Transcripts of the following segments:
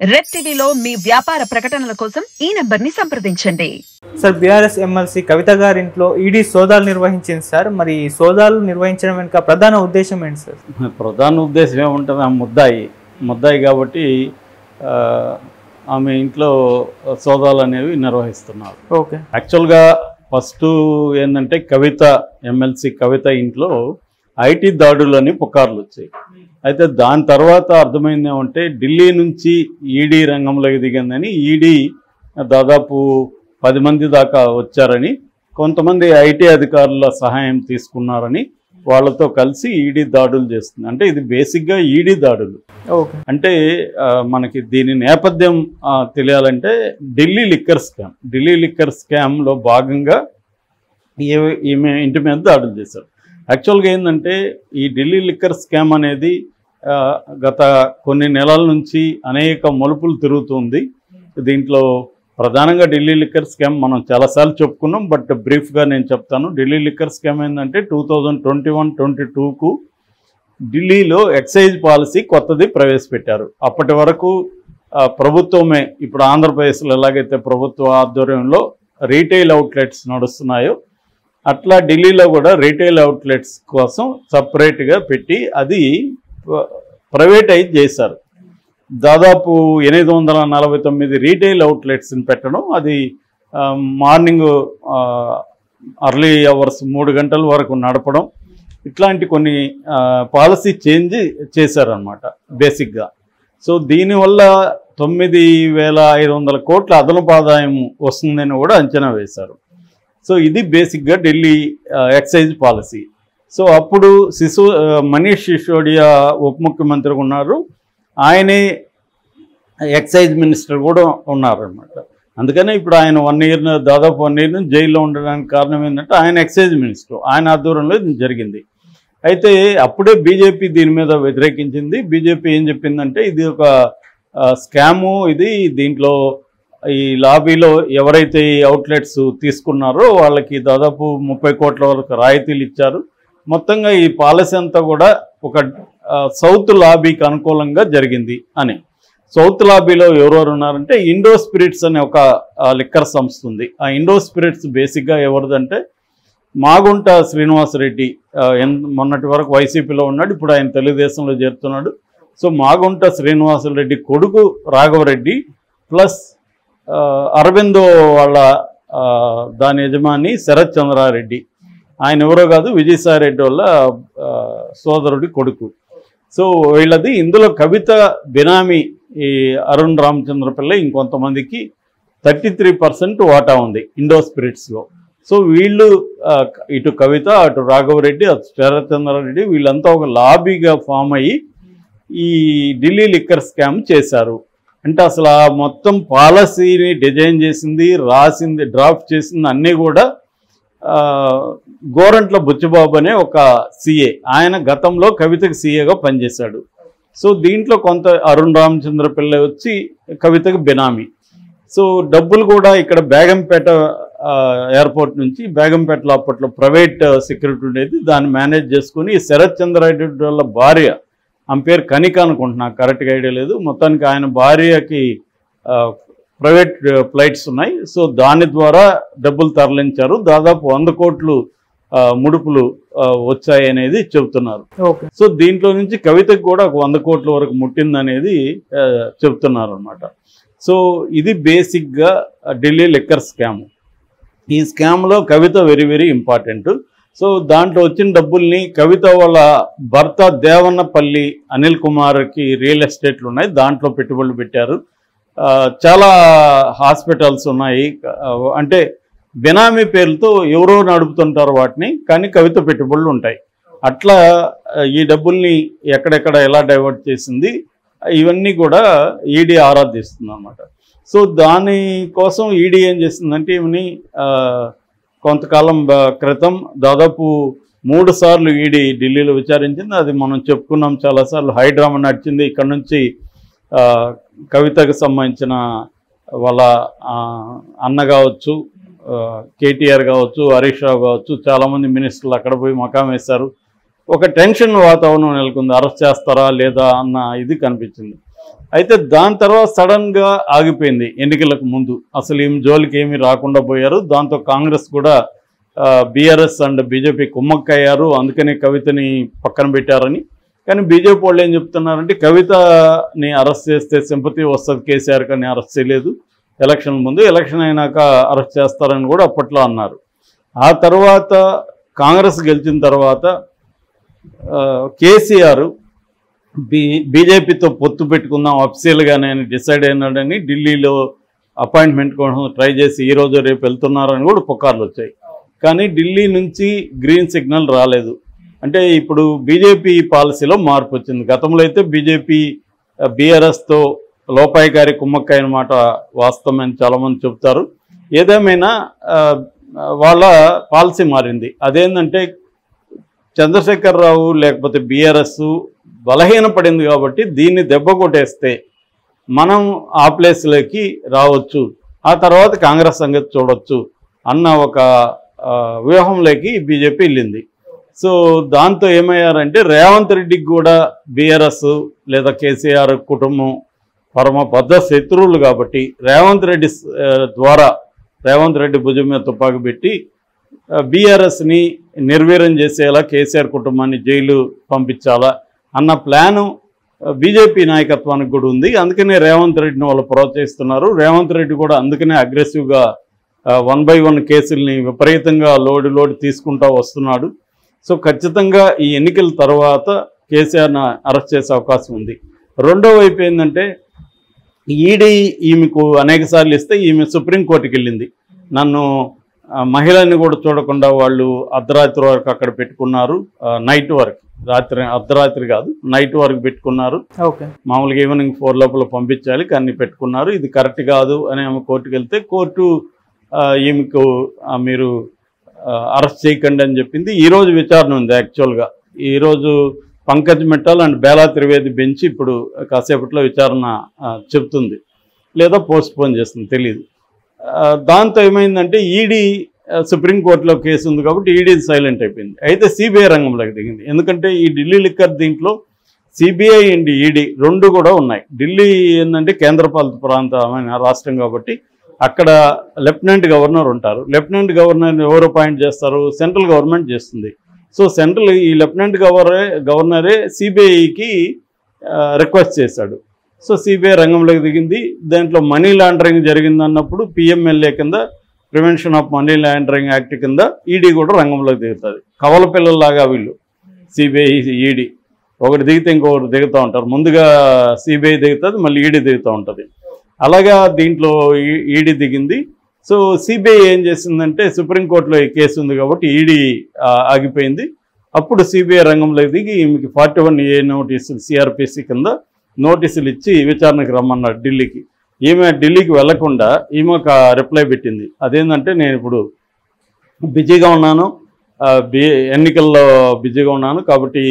Red టీవీలో మీ వ్యాపార ప్రకటనల కోసం ఈ నంబర్ని సంప్రదించండి. సార్, బీఆర్ఎస్ ఎమ్మెల్సీ కవిత గారి ఇంట్లో ఈడీ సోదాలు నిర్వహించింది సార్. మరి ఈ సోదాలు నిర్వహించడం వెనుక ప్రధాన ఉద్దేశం ఏంటి సార్? ప్రధాన ఉద్దేశం ఏముంటుంది, ఆ ముద్దాయి కాబట్టి ఆమె ఇంట్లో సోదాలు అనేవి నిర్వహిస్తున్నారు. ఓకే. యాక్చువల్గా ఫస్ట్ ఏంటంటే ఎమ్మెల్సీ కవిత ఇంట్లో ఐటీ దాడులని పుకార్లు వచ్చాయి. అయితే దాని తర్వాత అర్థమైంది ఏమంటే ఢిల్లీ నుంచి ఈడీ రంగంలోకి దిగిందని, ఈడీ దాదాపు 10 మంది దాకా వచ్చారని, కొంతమంది ఐటీ అధికారుల సహాయం తీసుకున్నారని వాళ్ళతో కలిసి ఈడీ దాడులు చేస్తుంది. అంటే ఇది బేసిక్గా ఈడీ దాడులు. అంటే మనకి దీని నేపథ్యం తెలియాలంటే ఢిల్లీ లిక్కర్ స్కామ్లో భాగంగా ఈమె ఇంటి మీద దాడులు చేశారు. యాక్చువల్గా ఏంటంటే ఈ ఢిల్లీ లిక్కర్ స్కామ్ అనేది గత కొన్ని నెలల నుంచి అనేక మలుపులు తిరుగుతుంది. దీంట్లో ప్రధానంగా ఢిల్లీ లిక్కర్ స్కామ్ మనం చాలాసార్లు చెప్పుకున్నాం, బట్ బ్రీఫ్గా నేను చెప్తాను. ఢిల్లీ లిక్కర్ స్కామ్ ఏంటంటే 2021-22కు ఢిల్లీలో ఎక్సైజ్ పాలసీ కొత్తది ప్రవేశపెట్టారు. అప్పటి వరకు ప్రభుత్వమే, ఇప్పుడు ఆంధ్రప్రదేశ్లో ఎలాగైతే ప్రభుత్వ ఆధ్వర్యంలో రీటైల్ అవుట్లెట్స్ నడుస్తున్నాయో అట్లా ఢిల్లీలో కూడా రీటైల్ అవుట్లెట్స్ కోసం సపరేట్గా పెట్టి అది ప్రైవేటైజ్ చేశారు. దాదాపు 849 రీటైల్ అవుట్లెట్స్ని పెట్టడం, అది మార్నింగ్ అర్లీ అవర్స్ 3 గంటల వరకు నడపడం, ఇట్లాంటి కొన్ని పాలసీ చేంజ్ చేశారనమాట బేసిక్గా. సో దీనివల్ల 9,500 కోట్ల అదనపు ఆదాయం వస్తుందని కూడా అంచనా వేశారు. సో ఇది బేసిక్గా ఢిల్లీ ఎక్సైజ్ పాలసీ. సో అప్పుడు మనీష్ సిసోడియా ఉప ముఖ్యమంత్రిగా ఉన్నారు, ఆయనే ఎక్సైజ్ మినిస్టర్ కూడా ఉన్నారనమాట. అందుకనే ఇప్పుడు ఆయన దాదాపు 1 ఇయర్ నుంచి జైల్లో ఉండడానికి కారణం ఏంటంటే ఆయన ఎక్సైజ్ మినిస్టర్, ఆయన ఆధ్వర్యంలో ఇది జరిగింది. అయితే అప్పుడే బీజేపీ దీని మీద వ్యతిరేకించింది. బీజేపీ ఏం చెప్పిందంటే ఇది ఒక స్కాము, దీంట్లో ఈ లాబీలో ఎవరైతే ఈ అవుట్లెట్స్ తీసుకున్నారో వాళ్ళకి దాదాపు 30 కోట్ల వరకు రాయితీలు ఇచ్చారు. మొత్తంగా ఈ పాలసీ అంతా కూడా ఒక సౌత్ లాబీకి అనుకూలంగా జరిగింది అని. సౌత్ లాబీలో ఎవరెవరు ఉన్నారంటే ఇండో స్పిరిట్స్ అనే ఒక లిక్కర్ సంస్థ ఉంది. ఆ ఇండో స్పిరిట్స్ బేసిక్గా ఎవరిదంటే మాగుంట శ్రీనివాసరెడ్డి, మొన్నటి వరకు వైసీపీలో ఉన్నాడు, ఇప్పుడు ఆయన తెలుగుదేశంలో చేరుతున్నాడు. సో మాగుంట శ్రీనివాసరెడ్డి కొడుకు రాఘవరెడ్డి ప్లస్ అరవిందో వాళ్ళ దాని యజమాని శరత్ చంద్రారెడ్డి, ఆయన ఎవరో కాదు విజయసాయిరెడ్డి వాళ్ళ సోదరుడి కొడుకు. సో వీళ్ళది ఇందులో కవిత బినామీ ఈ అరుణ్ రామచంద్ర పిల్ల ఇంకొంతమందికి 33% వాటా ఉంది ఇండో స్పిరిట్స్లో. సో వీళ్ళు ఇటు కవిత, అటు రాఘవరెడ్డి, అటు శరత్ చంద్రారెడ్డి వీళ్ళంతా ఒక లాబీగా ఫామ్ అయ్యి ఈ ఢిల్లీ లిక్కర్ స్కామ్ చేశారు. అంటే అసలు ఆ మొత్తం పాలసీని డిజైన్ చేసింది, రాసింది, డ్రాఫ్ట్ చేసింది అన్నీ కూడా గోరంట్ల బుచ్చిబాబు అనే ఒక సీఏ. ఆయన గతంలో కవితకు సీఏగా పనిచేశాడు. సో దీంట్లో కొంత అరుణ్ రామచంద్ర పిల్ల వచ్చి కవితకు బినామీ. సో డబ్బులు కూడా ఇక్కడ బేగంపేట ఎయిర్పోర్ట్ నుంచి, బేగంపేటలో అప్పట్లో ప్రైవేట్ సెక్యూరిటీ ఉండేది, దాన్ని మేనేజ్ చేసుకుని శరత్ చంద్రారెడ్డి వాళ్ళ భార్య, ఆమె పేరు కనిక అనుకుంటున్నా, కరెక్ట్గా ఐడియా లేదు, మొత్తానికి ఆయన భార్యకి ప్రైవేట్ ఫ్లైట్స్ ఉన్నాయి. సో దాని ద్వారా డబ్బులు తరలించారు. దాదాపు 100 కోట్లు ముడుపులు వచ్చాయి అనేది చెబుతున్నారు. సో దీంట్లో నుంచి కవితకు కూడా ఒక 100 కోట్ల వరకు ముట్టిందనేది చెబుతున్నారు అనమాట. సో ఇది బేసిక్గా ఢిల్లీ లిక్కర్ స్కామ్. ఈ స్కామ్లో కవిత వెరీ వెరీ ఇంపార్టెంట్. సో దాంట్లో వచ్చిన డబ్బుల్ని కవిత వాళ్ళ భర్త దేవన్నపల్లి అనిల్ కుమార్కి రియల్ ఎస్టేట్లు ఉన్నాయి, దాంట్లో పెట్టుబడులు పెట్టారు. చాలా హాస్పిటల్స్ ఉన్నాయి, అంటే బినామీ పేర్లతో ఎవరో నడుపుతుంటారు వాటిని, కానీ కవిత పెట్టుబడులు ఉంటాయి. అట్లా ఈ డబ్బుల్ని ఎక్కడెక్కడ ఎలా డైవర్ట్ చేసింది ఇవన్నీ కూడా ఈడీ ఆరాధిస్తుంది అన్నమాట. సో దానికోసం ఈడీ ఏం చేసిందంటే ఇవన్నీ కొంతకాలం క్రితం దాదాపు 3 సార్లు ఈడీ ఢిల్లీలో విచారించింది. అది మనం చెప్పుకున్నాం చాలాసార్లు. హైడ్రామా నడిచింది. ఇక్కడ నుంచి కవితకు సంబంధించిన వాళ్ళ అన్న కావచ్చు, కేటీఆర్ కావచ్చు, హరీష్ రావు కావచ్చు, చాలామంది మినిస్టర్లు అక్కడ పోయి మకాం వేశారు. ఒక టెన్షన్ వాతావరణం నెలకొంది, అరెస్ట్ చేస్తారా లేదా అన్న ఇది కనిపించింది. అయితే దాని తర్వాత సడన్గా ఆగిపోయింది ఎన్నికలకు ముందు. అసలు ఏం జోలికి ఏమీ రాకుండా పోయారు. దాంతో కాంగ్రెస్ కూడా బీఆర్ఎస్ అండ్ బీజేపీ కుమ్మక్కయ్యారు. అందుకనే కవితని పక్కన పెట్టారని. కానీ బీజేపీ వాళ్ళు ఏం చెప్తున్నారంటే కవితని అరెస్ట్ చేస్తే సింపతి వస్తుంది, కేసీఆర్ కానీ అరెస్ట్ చేయలేదు ఎలక్షన్ ముందు, ఎలక్షన్ అయినాక అరెస్ట్ చేస్తారని కూడా అప్పట్లో అన్నారు. ఆ తర్వాత కాంగ్రెస్ గెలిచిన తర్వాత కేసీఆర్ బీజేపీతో పొత్తు పెట్టుకుందాం అఫీషియల్గానే డిసైడ్ అయినాడని ఢిల్లీలో అపాయింట్మెంట్ కోసం ట్రై చేసి ఈరోజు రేపు వెళ్తున్నారని కూడా పుకార్లు వచ్చాయి. కానీ ఢిల్లీ నుంచి గ్రీన్ సిగ్నల్ రాలేదు. అంటే ఇప్పుడు బీజేపీ పాలసీలో మార్పు వచ్చింది. గతంలో అయితే బీజేపీ బీఆర్ఎస్తో లోపాయికారి కుమ్మక్కాయ మాట వాస్తవమని చాలామంది చెబుతారు. ఏదేమైనా వాళ్ళ పాలసీ మారింది. అదేంటంటే చంద్రశేఖరరావు లేకపోతే బీఆర్ఎస్ బలహీనపడింది కాబట్టి దీన్ని దెబ్బ కొట్టేస్తే మనం ఆ ప్లేస్లోకి రావచ్చు, ఆ తర్వాత కాంగ్రెస్ సంగతి చూడొచ్చు అన్న ఒక వ్యూహంలోకి బీజేపీ వెళ్ళింది. సో దాంతో ఏమయ్యారంటే రేవంత్ రెడ్డికి కూడా బీఆర్ఎస్ లేదా కేసీఆర్ కుటుంబం పరమ బద్ధ శత్రువులు కాబట్టి రేవంత్ రెడ్డి ద్వారా రేవంత్ రెడ్డి భుజం మీద తుపాకు పెట్టి బీఆర్ఎస్ని నిర్వీర్యం చేసేలా కేసీఆర్ కుటుంబాన్ని జైలు పంపించాలా అన్న ప్లాను బీజేపీ నాయకత్వానికి కూడా ఉంది. అందుకనే రేవంత్ రెడ్డిని వాళ్ళు ప్రోత్సహిస్తున్నారు. రేవంత్ రెడ్డి కూడా అందుకనే అగ్రెసివ్గా 1 by 1 కేసుల్ని విపరీతంగా లోడ్ తీసుకుంటూ వస్తున్నాడు. సో ఖచ్చితంగా ఈ ఎన్నికల తర్వాత కేసీఆర్ని అరెస్ట్ చేసే అవకాశం ఉంది. రెండో వైపు ఏంటంటే ఈడీ ఈమెకు అనేక సార్లు ఇస్తే ఈమె సుప్రీంకోర్టుకి వెళ్ళింది. నన్ను మహిళని కూడా చూడకుండా వాళ్ళు అర్ధరాత్రి వరకు అక్కడ పెట్టుకున్నారు, నైట్ వరకు, అర్ధరాత్రి కాదు నైట్ వరకు పెట్టుకున్నారు. మామూలుగా ఈవినింగ్ 4 లోపల పంపించాలి కానీ పెట్టుకున్నారు. ఇది కరెక్ట్ కాదు అని ఆమె కోర్టుకు వెళ్తే కోర్టు ఈమెకు మీరు అరెస్ట్ చేయకండి అని చెప్పింది. ఈరోజు విచారణ ఉంది. యాక్చువల్గా ఈరోజు పంకజ్ మిట్టల్ అండ్ బేలా త్రివేది బెంచ్ ఇప్పుడు కాసేపట్లో విచారణ చెప్తుంది లేదా పోస్ట్పోన్ చేస్తుంది, తెలియదు. దాంతో ఏమైందంటే ఈడీ సుప్రీంకోర్టులో కేసు ఉంది కాబట్టి ఈడీ సైలెంట్ అయిపోయింది. అయితే సిబిఐ రంగంలోకి దిగింది. ఎందుకంటే ఈ ఢిల్లీ లిక్కర్ దీంట్లో సిబిఐ అండ్ ఈడీ రెండు కూడా ఉన్నాయి. ఢిల్లీ ఏంటంటే కేంద్రపాలిత ప్రాంతమైన రాష్ట్రం కాబట్టి అక్కడ లెఫ్టినెంట్ గవర్నర్ ఉంటారు. లెఫ్టినెంట్ గవర్నర్ ఎవరు అపాయింట్ చేస్తారు? సెంట్రల్ గవర్నమెంట్ చేస్తుంది. సో సెంట్రల్ ఈ లెఫ్టినెంట్ గవర్నరే సిబిఐకి రిక్వెస్ట్ చేశాడు. సో సిబిఐ రంగంలోకి దిగింది. దాంట్లో మనీ లాండరింగ్ జరిగిందన్నప్పుడు పిఎంఎల్ఏ కింద prevention of money laundering act కింద ఈడీ కూడా రంగంలోకి దిగుతుంది. కవల పిల్లల్లాగా వీళ్ళు సిబిఐ ఈడీ ఒకటి దిగితే ఇంకొకటి దిగుతూ ఉంటారు. ముందుగా సిబిఐ దిగుతుంది, మళ్ళీ ఈడీ దిగుతూ ఉంటుంది. అలాగా దీంట్లో ఈడీ దిగింది. సో సిబిఐ ఏం చేసిందంటే సుప్రీంకోర్టులో ఈ కేసు ఉంది కాబట్టి ఈడీ ఆగిపోయింది. అప్పుడు సిబిఐ రంగంలోకి దిగి ఈమెకి 41A నోటీసులు సిఆర్పిసి కింద నోటీసులు ఇచ్చి విచారణకు రమ్మన్నారు ఢిల్లీకి. ఈమె ఢిల్లీకి వెళ్లకుండా ఈమె ఒక రిప్లై పెట్టింది. అదేంటంటే నేను ఇప్పుడు బిజీగా ఉన్నాను, ఎన్నికల్లో బిజీగా ఉన్నాను కాబట్టి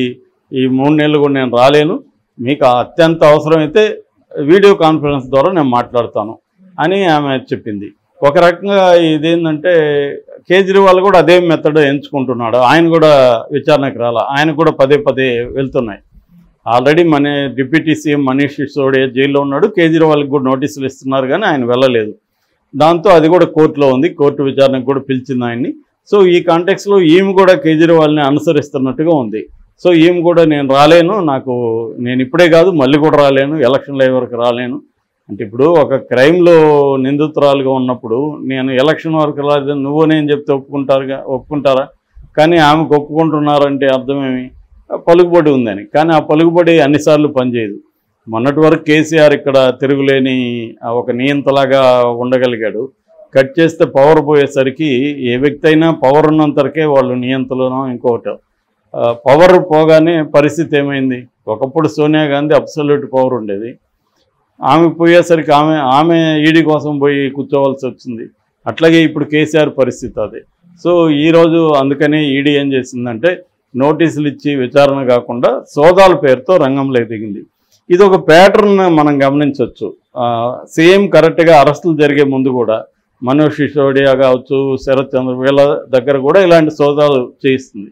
ఈ 3 నెలలు కూడా నేను రాలేను, మీకు అత్యంత అవసరమైతే వీడియో కాన్ఫరెన్స్ ద్వారా నేను మాట్లాడతాను అని ఆమె చెప్పింది. ఒక రకంగా ఇదేంటంటే కేజ్రీవాల్ కూడా అదే మెథడ్ ఎంచుకుంటున్నాడు. ఆయన కూడా విచారణకు రాలా, ఆయన కూడా పదే వెళ్తున్నాయి. ఆల్రెడీ మన డిప్యూటీ సీఎం మనీష్ సిసోడియా జైల్లో ఉన్నాడు. కేజ్రీవాల్కి కూడా నోటీసులు ఇస్తున్నారు కానీ ఆయన వెళ్ళలేదు. దాంతో అది కూడా కోర్టులో ఉంది. కోర్టు విచారణకు కూడా పిలిచింది ఆయన్ని. సో ఈ కాంటెక్స్లో ఈమె కూడా కేజ్రీవాల్ని అనుసరిస్తున్నట్టుగా ఉంది. సో ఈమె కూడా నేను రాలేను, నేను ఇప్పుడే కాదు మళ్ళీ కూడా రాలేను, ఎలక్షన్లు అయ్యే వరకు రాలేను అంటే ఇప్పుడు ఒక క్రైమ్లో నిందితురాలుగా ఉన్నప్పుడు నేను ఎలక్షన్ వరకు రాలేదని నువ్వు నేను చెప్తే ఒప్పుకుంటారా? కానీ ఆమెకు ఒప్పుకుంటున్నారంటే అర్థమేమి? పలుకుబడి ఉందని. కానీ ఆ పలుకుబడి అన్నిసార్లు పనిచేయదు. మొన్నటి వరకు కేసీఆర్ ఇక్కడ తిరుగులేని ఒక నియంతలాగా ఉండగలిగాడు. కట్ చేస్తే పవర్ పోయేసరికి ఏ వ్యక్తి అయినా పవర్ ఉన్నంతవరకే వాళ్ళు నియంతలను ఇంకొకటి. పవర్ పోగానే పరిస్థితి ఏమైంది? ఒకప్పుడు సోనియా గాంధీ అబ్సల్యూట్ పవర్ ఉండేది. ఆమె పోయేసరికి ఆమె ఈడీ కోసం పోయి కూర్చోవలసి వచ్చింది. అట్లాగే ఇప్పుడు కేసీఆర్ పరిస్థితి అదే. సో ఈరోజు అందుకనే ఈడీ ఏం చేసిందంటే నోటీసులు ఇచ్చి విచారణ కాకుండా సోదాల పేరుతో రంగంలో దిగింది. ఇది ఒక ప్యాటర్న్ మనం గమనించవచ్చు. సేమ్ కరెక్ట్గా అరెస్టులు జరిగే ముందు కూడా మనీష్ సిసోడియా కావచ్చు, శరత్ చంద్ర వీళ్ళ దగ్గర కూడా ఇలాంటి సోదాలు చేయిస్తుంది.